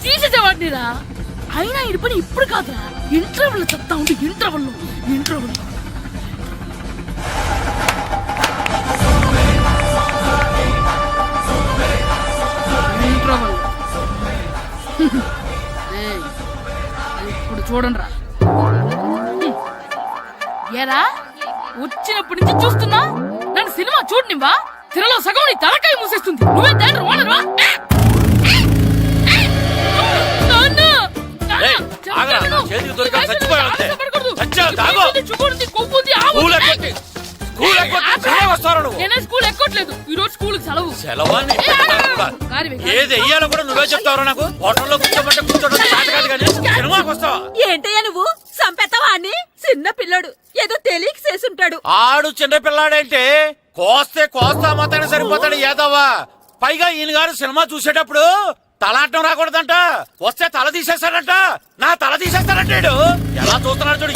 తీసేసేవాడిని రా. అయినా ఈడి పని ఇప్పుడు కాదురా, ఇంటర్వెల్ చెప్తా ఉంటే ఇంటర్వెల్ ఇప్పుడు చూడండి రా. ఏరా, వచ్చినప్పటి నుంచి చూస్తున్నా, నన్ను సినిమా చూడనివ్వా? తిరలో సగం నీ తలకాయ మూసేస్తుంది. నువ్వే తండ్రి ఓనర్వా? నేనే స్కూల్ ఎక్కట్లేదు, ఈ రోజు స్కూల్ సెలవు. ఏది వెయ్యాలో కూడా నువ్వే చెప్తావు నాకు. హోటల్లో కూర్చోబట్టే కూర్చోడం కాదు కానీ సినిమాకి వస్తావా? ఏంటయ్యా నువ్వు సంపెత్తవా అని? చిన్న పిల్లడు ఏదో తెలియక చేసుంటాడు. ఆడు చిన్న పిల్లాడంటే కోస్తే కోస్తా మాత్రమే సరిపోతాడు ఏదవ్వా. పైగా ఈయన గారు సినిమా చూసేటప్పుడు తలాటం రాకూడదంట, వస్తే తల తీసేస్తాడంట. నా తల తీసేస్తాడంటాడు. ఎలా చూస్తున్నాడు చూడు.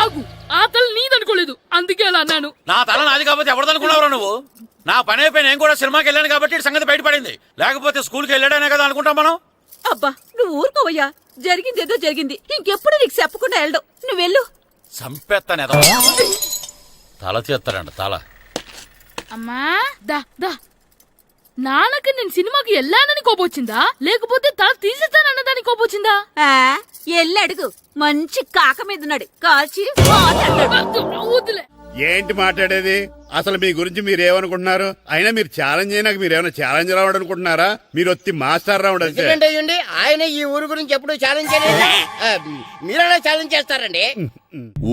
ఆగు, ఆ తల నీదనుకోలేదు, అందుకే అలా అన్నాను. నా తల నాది కాబట్టి ఎవరిదనుకున్నావురా నువ్వు? నా పని అయిపోయి నేను కూడా సినిమాకి వెళ్ళాను కాబట్టి సంగతి బయటపడింది. లేకపోతే స్కూల్కి వెళ్ళాడనే కదా అనుకుంటాం మనం. అబ్బా నువ్వు ఊరుకోవయ్యా, జరిగిందేదో జరిగింది. ఇంకెప్పుడు నీకు చెప్పకుండా వెళ్ళడం. నువ్వు వెళ్ళు. సంపెత్తనే తల తీస్తాడంట తల. అమ్మా దా దా. నాన్నకి నేను సినిమాకి వెళ్ళానని కోపొచ్చిందా, లేకపోతే తల తీసేస్తానన్నదాని కోపొచ్చిందా? ఎల్లు అడుగు. మంచి కాక మీద ఉన్నాడు, కాల్చి వద్దులే. ఏంటి మాట్లాడేది? అసలు మీ గురించి మీరేమనుకుంటున్నారు? అయినా మీరు ఛాలెంజ్ అయినాక మీరు ఏమైనా ఛాలెంజ్ రావడం అనుకుంటున్నారా? మీరు వచ్చి మాస్టర్ రావడం అంతే. ఆయన ఈ ఊరు గురించి ఎప్పుడు ఛాలెంజ్ చేయలేదు. మీరెలా ఛాలెంజ్ చేస్తారండి?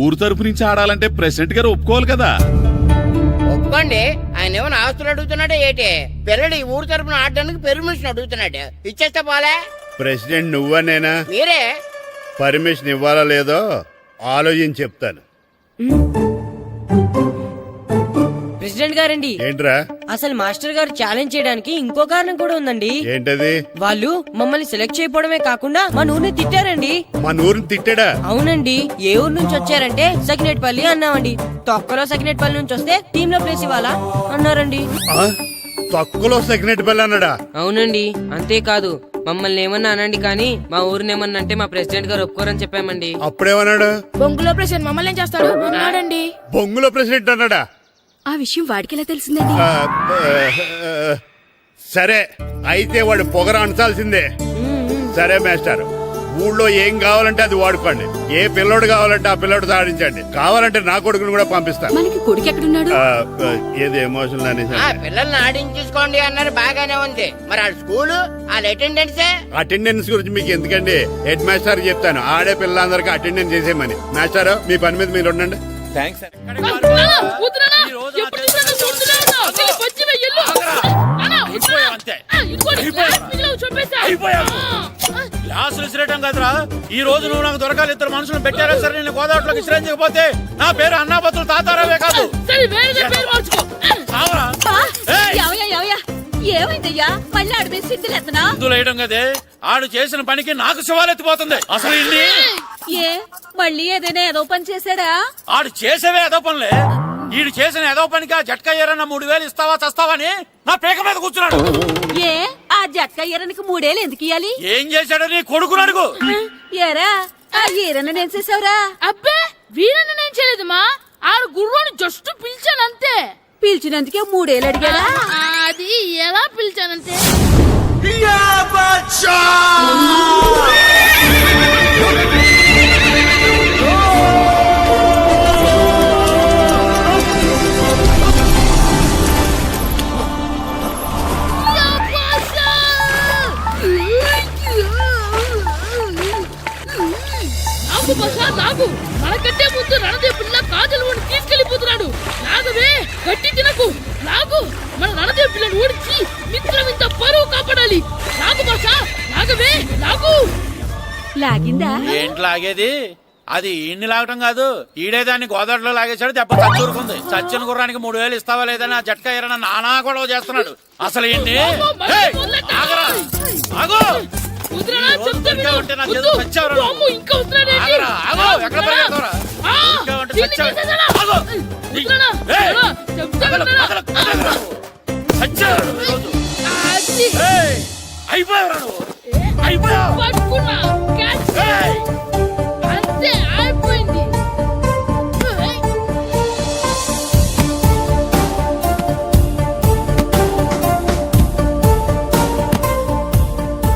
ఊరు తరపు నుంచి ఆడాలంటే ప్రెసిడెంట్ గారు ఒప్పుకోవాలి కదా. ఒప్పుకోండి. ఆయన ఏమైనా ఆస్తులు అడుగుతున్నాడే ఏంటి? పిల్లడు ఈ ఊరు తరపున ఆడడానికి పెర్మిషన్ అడుగుతున్నాడు. ఇచ్చేస్తే పోలే. ప్రెసిడెంట్ నువ్వా నేనా? మీరే. పర్మిషన్ ఇవ్వాలా లేదో ఆలోచించి చెప్తాను. ప్రెసిడెంట్ గారండి, ఏంట్రా? అసలు మాస్టర్ గారు ఛాలెంజ్ చేయడానికి ఇంకో కారణం కూడా ఉందండి. ఏంటది? వాళ్ళు మమ్మల్ని సెలెక్ట్ చేయకపోవడమే కాకుండా మా ఊరిని తిట్టారండి. మా ఊరిని తిట్టాడా? అవునండి. ఏ ఊరు నుంచి వచ్చారంటే సకినేట్పల్లి అన్నామండి. తొక్కలో సకినేట్పల్లి నుంచి వస్తే టీమ్ లో ప్లేస్ ఇవ్వాలా అన్నారండి. తొక్కలో సకినేట్పల్లి అన్నాడా? అవునండి. అంతేకాదు, మమ్మల్ని ఏమన్నా అనండి కానీ మా ఊరిని ఏమన్నా అంటే మా ప్రెసిడెంట్ గారు ఒప్పుకోరని చెప్పామండి. అప్పుడేమన్నాడు? బొంగులో ప్రెసిడెంట్ మమ్మల్ని ఏం చేస్తాడు అన్నాడండి. బొంగులో ప్రెసిడెంట్ అన్నాడా? ఆ విషయం వాడికి ఎలా తెలిసిందండి? సరే అయితే వాడు పొగర అంచాల్సిందే. సరే మాస్టర్, ఊళ్ళో ఏం కావాలంటే అది వాడుకోండి. ఏ పిల్లోడు కావాలంటే ఆ పిల్లోడు సాధించండి. కావాలంటే నా కొడుకుని కూడా పంపిస్తాను. మనకి కొడుకు ఎక్కడున్నాడు? ఏది ఎమోషనల్ అనేసి పిల్లల్ని ఆడించేసుకోండి అన్నారు, బాగానే ఉంది. మరి ఆ స్కూలు వాళ్ళ అటెండెన్స్ గురించి మీకు ఎందుకండి? హెడ్ మాస్టర్ చెప్తాను. ఆడే పిల్లలందరికీ అటెండెన్స్ చేసేయమని. మాస్టర్ మీ పని మీద మీరు ఉండండి. థ్యాంక్స్. క్లాసులు విసిరేయటం కదరా. ఈ రోజు నువ్వు నాకు దొరకాలి. ఇద్దరు మనుషులు పెట్టారా సరే, నేను గోదావరిలోకి విసిరించకపోతే నా పేరు అన్నాపతులు తాతారావే కాదు. ఏమైందయ్యా మళ్ళీ అడిపి సిద్ధులు ఎత్తనా వేయడం కదే ఆడు చేసిన పనికి నాకు శివాలెత్తిపోతుంది అసలు ఇన్ని ఏ మళ్ళీ ఏదైనా ఏదో పని చేశాడా ఆడు చేసేవే ఏదో పనులే ఈడు చేసిన ఏదో పనికి ఆ జట్కా ఏరన్న 3000 ఇస్తావా చస్తావని నా పేక మీద కూర్చున్నాడు. ఏ ఆ జట్కా ఈరనికి 3 ఏళ్ళు ఎందుకు ఇయ్యాలి ఏం చేశాడో నీ కొడుకుని అడుగు. ఏరా ఆ ఈరన్న నేను చేసావురా అబ్బే వీరన్న నేను చేయలేదు మా ఆడు గుర్రోని జస్ట్ పిలిచానంతే. పిలిచినందుకే 3 ఏళ్ళు అడిగాడా అది ఎలా పిలిచానంతే. నాగు మనకంటే ముందు రణదేవుళ్ళ కాజలవాడిని తీసుకెళ్లిపోతున్నాడు. నాగవే గట్టి తినకు. నాగు మన రణదేవుళ్ళని ఓడించి మిత్రమింత పరువు కాపాడాలి. నాగు భాష నాగవే నాగు. లాగిందా ఏంటి లాగేది అది ఈయన్ని లాగటం కాదు ఈడే దాన్ని గోదావరిలో లాగేశాడు దెబ్బ చచ్చూరుకుంది. చచ్చిన గుర్రానికి 3000 ఇస్తావా లేదని ఆ జట్కా ఏరన్న నానా గొడవ చేస్తున్నాడు. అసలు ఈయన్ని అంతే అయిపోయింది.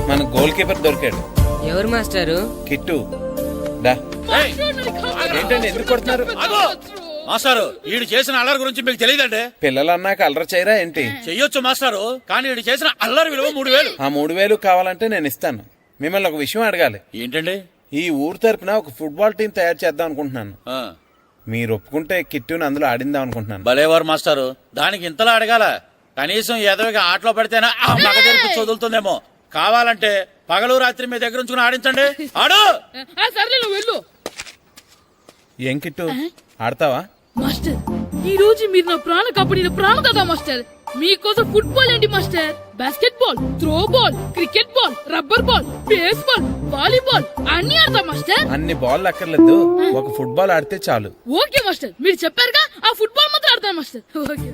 మన గోల్ కీపర్ దొరికాడు. ఎవరు మాస్టారు? కిట్టు ఏంటండి ఎందుకు కొడుతున్నారు? మాస్టారు ఈడు చేసిన అల్లరి గురించి మీకు తెలియదండి. పిల్లలు అన్నాక అల్లరి చేయరా ఏంటి? చెయ్యొచ్చు మాస్టారు కానీ ఈడు చేసిన అల్లరి విలువ 3000. ఆ 3000 కావాలంటే నేను ఇస్తాను. మిమ్మల్ని ఒక విషయం అడగాలి. ఏంటండి? ఈ ఊరు తరపున ఒక ఫుట్బాల్ టీం తయారు చేద్దాం అనుకుంటున్నాను. మీరు ఒప్పుకుంటే కిట్టుని అందులో ఆడిందాం అనుకుంటున్నాను. భలేవారు మాస్టారు దానికి ఇంతలా అడగాల. కనీసం ఎదవిగా ఆటలో పడితేనా మగ తెరిపి వదులుతుందేమో. కావాలంటే పగలు రాత్రి మీ దగ్గర ఉంచుకుని ఆడించండి. ఆడు సర్లే నువ్వు వెళ్ళు. ఏం కిట్టు ఆడతావా? మాస్టర్ ఈ రోజు మీరు నా ప్రాణ కాపాడిన ప్రాణదాత మాస్టర్. మీకోసం ఫుట్బాల్ ఏంటి master, basket ball, throw ball, cricket ball, rubber ball, base ball, volleyball అన్ని ఆడతా మాస్టర్. అన్ని బాల్ అక్కర్లేదు, ఒక ఫుట్బాల్ ఆడితే చాలు. ఓకే మాస్టర్ మీరు చెప్పారుగా ఆ ఫుట్బాల్ మాత్రం ఆడతాను మాస్టర్. ఓకే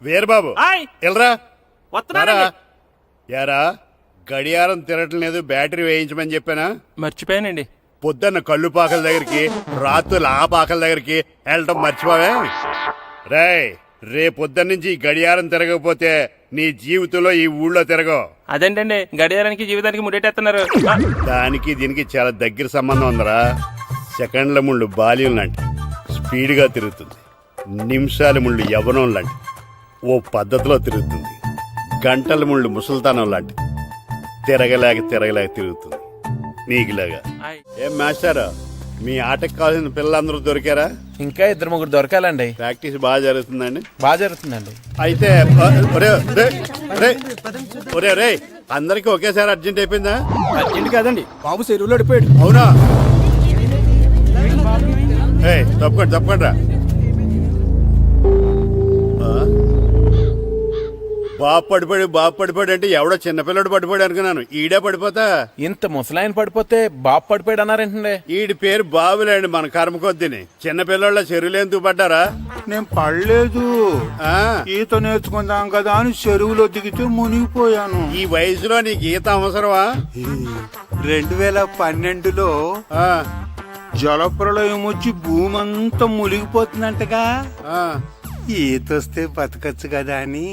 వీరబాబు ఎల్రా వస్తున్నారా? యారా గడియారం తిరగట్లేదు బ్యాటరీ వేయించమని చెప్పానా? మర్చిపోయానండి. పొద్దున్న కళ్ళు పాకల దగ్గరికి రాత్రులు ఆ పాకల దగ్గరికి వెళ్ళటం మర్చిపోవే? రేపొద్దున్న నుంచి ఈ గడియారం తిరగకపోతే నీ జీవితంలో ఈ ఊళ్ళో తిరగవు. అదేంటండి గడియారానికి జీవితానికి ముడేటేస్తున్నారు. దానికి దీనికి చాలా దగ్గర సంబంధం ఉందరా. సెకండ్ల ముళ్ళు బాల్యం లాంటి స్పీడ్గా తిరుగుతుంది. నిమిషాల ముళ్ళు యవ్వనం లాంటి ఓ పద్ధతిలో తిరుగుతుంది. గంటల ముళ్ళు ముసల్తానం లాంటి తిరగలేక తిరుగుతుంది నీకులాగా. ఏం మాస్టర్ మీ ఆటకు కావాల్సిన పిల్లలందరూ దొరికారా? ఇంకా 2-3 దొరకాలండి. ప్రాక్టీస్ బాగా జరుగుతుందండి? బాగా జరుగుతుందండి. అయితే ఒరే అందరికి ఒకేసారి అర్జెంట్ అయిపోయిందా? అర్జెంట్ కాదండి బాబు చెరువులో పడిపోయాడు. అవునా? తప్పకుండా రా. బాబు పడిపోయాడు అంటే ఎవడో చిన్నపిల్లడు పడిపోయాడు అనుకున్నాను. ఈడే పడిపోతా. ఇంత ముసలాయన పడిపోతే బాబు పడిపోయాడు అన్నారేంటండి? ఈడి పేరు బాబులేండి. మన కర్మ కొద్దిని చిన్నపిల్లల చెరువులు ఎందుకు పడ్డారా? నేను పడలేదు, ఈత నేర్చుకుందాం కదా అని చెరువులో దిగితే మునిగిపోయాను. ఈ వయసులో నీకు ఈత అవసరమా? 2012లో జలప్రలయం వచ్చి భూమి అంతా మునిగిపోతుందంటగా. ఈతొస్తే బతకచ్చు కదా అని.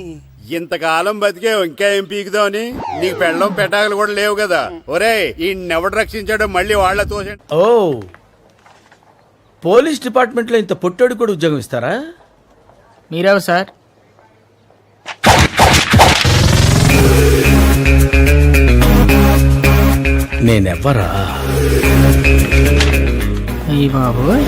ఇంతకాలం బతికే ఇంకా ఏం పీకుదామని? నీకు పెళ్ళం పెట్టాకలు కూడా లేవు కదా. ఒరే ఈయనెవడు రక్షించాడో మళ్ళీ వాళ్ళ తోసండి. ఓ పోలీస్ డిపార్ట్మెంట్ లో ఇంత పొట్టోడు కూడా ఉద్యోగం ఇస్తారా? మీరెవరు సార్? నేనెవ్వరా? అయ్య బాబోయ్.